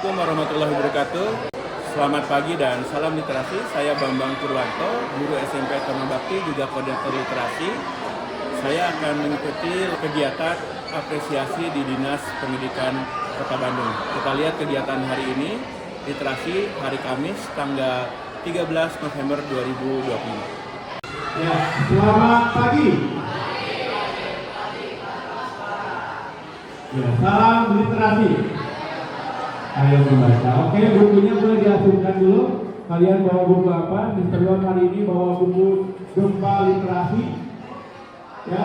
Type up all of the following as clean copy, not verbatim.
Assalamualaikum warahmatullahi wabarakatuh. Selamat pagi dan salam literasi. Saya Bambang Purwanto, guru SMP Taruna Bakti, juga koordinator literasi. Saya akan mengikuti kegiatan apresiasi di Dinas Pendidikan Kota Bandung. Kita lihat kegiatan hari ini, literasi hari Kamis tanggal 13 November 2020. Ya, selamat pagi. Ya, salam literasi. Ayo membaca. Oke, bukunya boleh diasumkan dulu. Kalian bawa buku apa? Mister Luan hari ini bawa buku Gempa Literasi. Ya,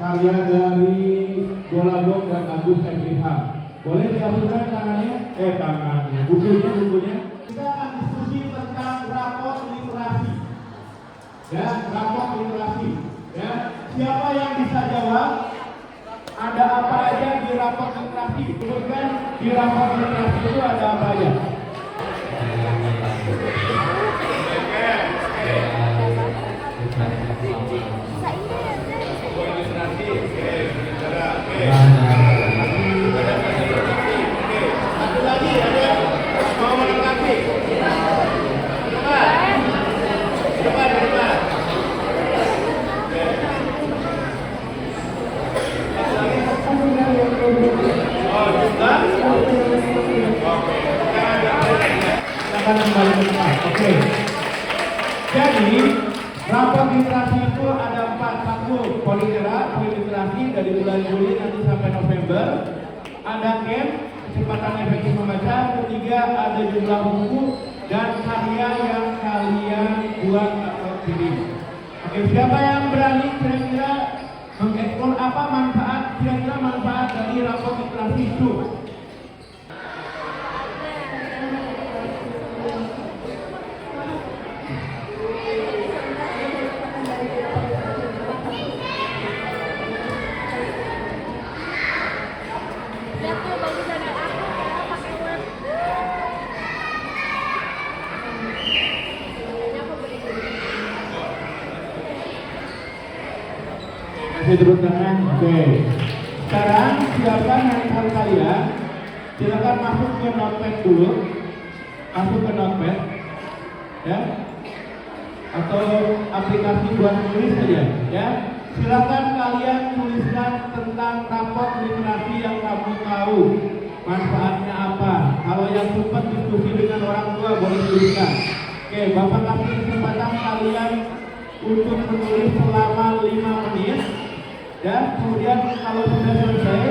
karya dari Golagong dan Agus Ilham. Boleh diasumkan tangannya? Bukunya. Kita akan diskusi tentang rapor literasi. Ya, rapor literasi. Ya, siapa yang bisa jawab? Ada apa aja di rapor literasi? Sebutkan di rapor literasi itu ada apa aja? Satu lagi ada mau melengkapi? Depan. Oke. Jadi rapor literasi itu ada 4. 1 poliliterasi dari bulan Juli nanti sampai November. Ada camp kecepatan efektif membaca. Ketiga ada jumlah buku dan karya yang kalian buat atau pilih. Oke, siapa yang berani kira-kira mengeksplor apa manfaat dari rapor literasi itu? Turun tangan. Oke. Sekarang siapkan handphone kalian. Silakan masuk ke notepad dulu. Ya. Atau aplikasi buat tulis saja. Ya. Silakan kalian tuliskan tentang rapor literasi yang kamu tahu. Manfaatnya apa? Kalau yang sempat diskusi dengan orang tua boleh tuliskan. Oke, Bapak kasih kesempatan kalian untuk menulis selama 5 menit. Dan kemudian kalau sudah selesai,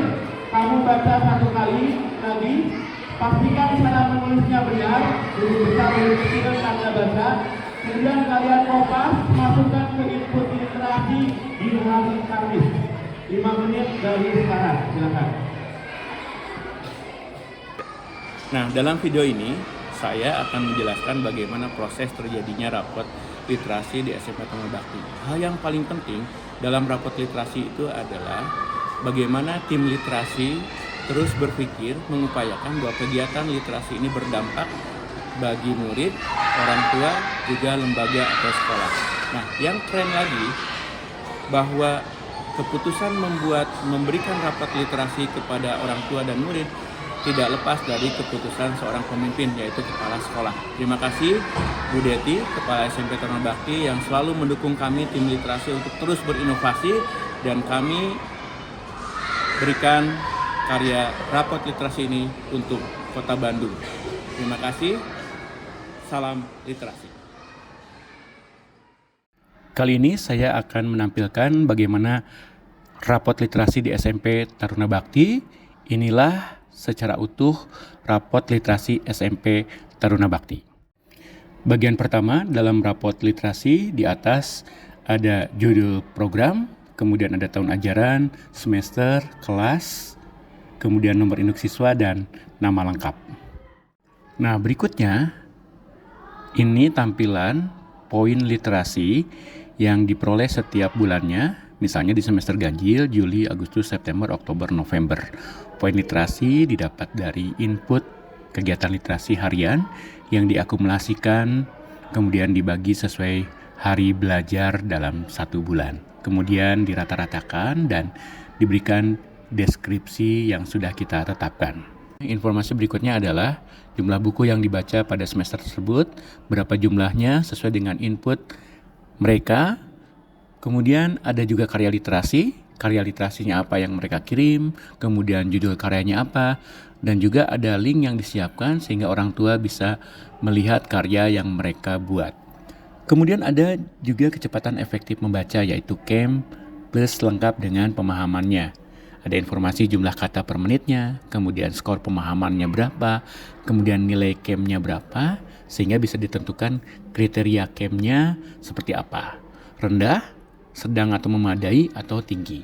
kamu baca 1 kali lagi. Pastikan cara menulisnya benar, huruf besar, huruf kecil, tanda baca. Kemudian kalian kopas, masukkan ke input literasi di hari Kamis. 5 menit dari sekarang, silakan. Nah, dalam video ini saya akan menjelaskan bagaimana proses terjadinya rapor literasi di SMP Taruna Bakti. Hal yang paling penting dalam rapor literasi itu adalah bagaimana tim literasi terus berpikir mengupayakan bahwa kegiatan literasi ini berdampak bagi murid, orang tua, juga lembaga atau sekolah. Nah, yang keren lagi bahwa keputusan memberikan rapor literasi kepada orang tua dan murid tidak lepas dari keputusan seorang pemimpin, yaitu kepala sekolah. Terima kasih Bu Deti, Kepala SMP Taruna Bakti, yang selalu mendukung kami tim literasi untuk terus berinovasi, dan kami berikan karya rapor literasi ini untuk Kota Bandung. Terima kasih. Salam literasi. Kali ini saya akan menampilkan bagaimana rapor literasi di SMP Taruna Bakti. Inilah secara utuh rapor literasi SMP Taruna Bakti. Bagian pertama dalam rapor literasi, di atas ada judul program, kemudian ada tahun ajaran, semester, kelas, kemudian nomor induk siswa dan nama lengkap. Nah, berikutnya ini tampilan poin literasi yang diperoleh setiap bulannya. Misalnya di semester ganjil, Juli, Agustus, September, Oktober, November. Poin literasi didapat dari input kegiatan literasi harian yang diakumulasikan, kemudian dibagi sesuai hari belajar dalam 1 bulan. Kemudian dirata-ratakan dan diberikan deskripsi yang sudah kita tetapkan. Informasi berikutnya adalah jumlah buku yang dibaca pada semester tersebut, berapa jumlahnya sesuai dengan input mereka. Kemudian ada juga karya literasinya apa yang mereka kirim, kemudian judul karyanya apa, dan juga ada link yang disiapkan sehingga orang tua bisa melihat karya yang mereka buat. Kemudian ada juga kecepatan efektif membaca yaitu KEM plus lengkap dengan pemahamannya. Ada informasi jumlah kata per menitnya, kemudian skor pemahamannya berapa, kemudian nilai KEM-nya berapa, sehingga bisa ditentukan kriteria KEM-nya seperti apa. Rendah, sedang atau memadai, atau tinggi.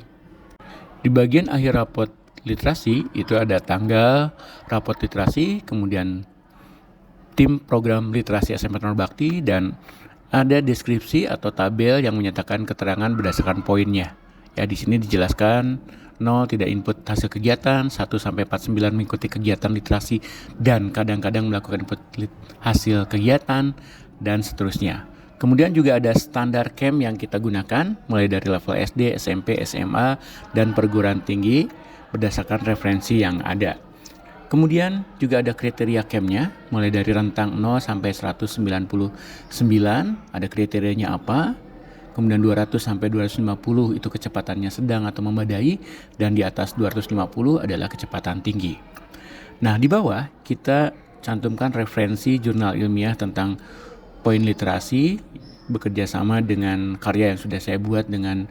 Di bagian akhir rapot literasi itu ada tanggal rapot literasi, kemudian tim program literasi SMP Taruna Bakti, dan ada deskripsi atau tabel yang menyatakan keterangan berdasarkan poinnya. Ya, di sini dijelaskan 0 tidak input hasil kegiatan, 1 sampai 49 mengikuti kegiatan literasi dan kadang-kadang melakukan input hasil kegiatan, dan seterusnya. Kemudian juga ada standar KEM yang kita gunakan mulai dari level SD, SMP, SMA, dan perguruan tinggi berdasarkan referensi yang ada. Kemudian juga ada kriteria KEM-nya mulai dari rentang 0 sampai 199, ada kriterianya apa. Kemudian 200 sampai 250 itu kecepatannya sedang atau memadai, dan di atas 250 adalah kecepatan tinggi. Nah, di bawah kita cantumkan referensi jurnal ilmiah tentang poin literasi bekerja sama dengan karya yang sudah saya buat dengan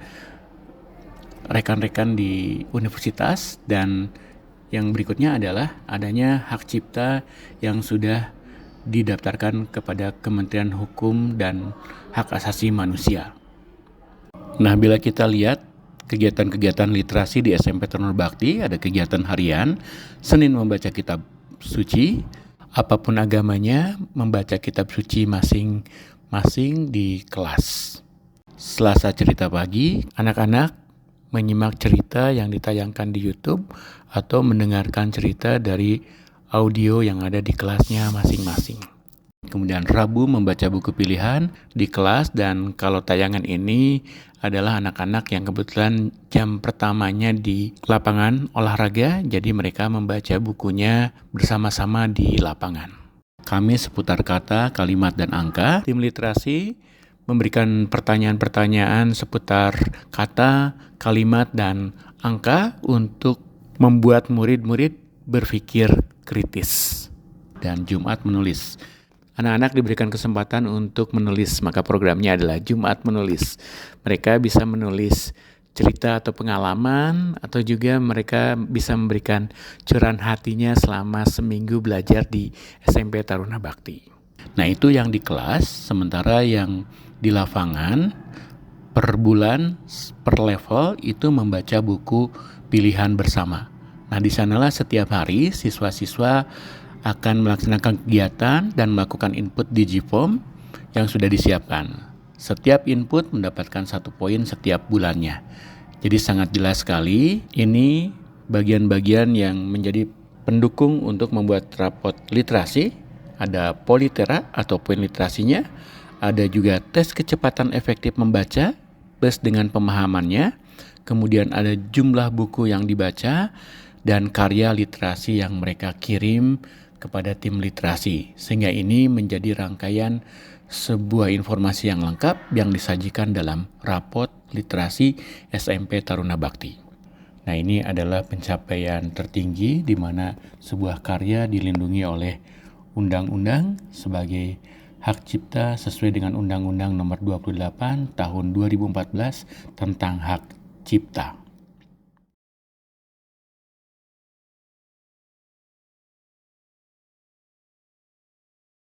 rekan-rekan di universitas, dan yang berikutnya adalah adanya hak cipta yang sudah didaftarkan kepada Kementerian Hukum dan Hak Asasi Manusia. Nah, bila kita lihat kegiatan-kegiatan literasi di SMP Taruna Bakti, ada kegiatan harian, Senin membaca kitab suci, apapun agamanya membaca kitab suci masing-masing di kelas. Selasa cerita pagi, anak-anak menyimak cerita yang ditayangkan di YouTube atau mendengarkan cerita dari audio yang ada di kelasnya masing-masing. Kemudian Rabu membaca buku pilihan di kelas, dan kalau tayangan ini adalah anak-anak yang kebetulan jam pertamanya di lapangan olahraga, jadi mereka membaca bukunya bersama-sama di lapangan. Kamis seputar kata, kalimat, dan angka. Tim literasi memberikan pertanyaan-pertanyaan seputar kata, kalimat, dan angka untuk membuat murid-murid berpikir kritis. Dan Jumat menulis. Anak-anak diberikan kesempatan untuk menulis, maka programnya adalah Jumat menulis. Mereka bisa menulis cerita atau pengalaman, atau juga mereka bisa memberikan curahan hatinya selama seminggu belajar di SMP Taruna Bakti. Nah, itu yang di kelas, sementara yang di lapangan per bulan, per level itu membaca buku pilihan bersama. Nah, di sanalah setiap hari siswa-siswa akan melaksanakan kegiatan dan melakukan input di Digiform yang sudah disiapkan. Setiap input mendapatkan 1 poin setiap bulannya. Jadi sangat jelas sekali, ini bagian-bagian yang menjadi pendukung untuk membuat rapot literasi. Ada Politera atau poin literasinya, ada juga tes kecepatan efektif membaca plus dengan pemahamannya, kemudian ada jumlah buku yang dibaca, dan karya literasi yang mereka kirim kepada tim literasi. Sehingga ini menjadi rangkaian sebuah informasi yang lengkap yang disajikan dalam rapot literasi SMP Taruna Bakti. Nah, ini adalah pencapaian tertinggi di mana sebuah karya dilindungi oleh undang-undang sebagai hak cipta sesuai dengan Undang-Undang Nomor 28 Tahun 2014 tentang hak cipta.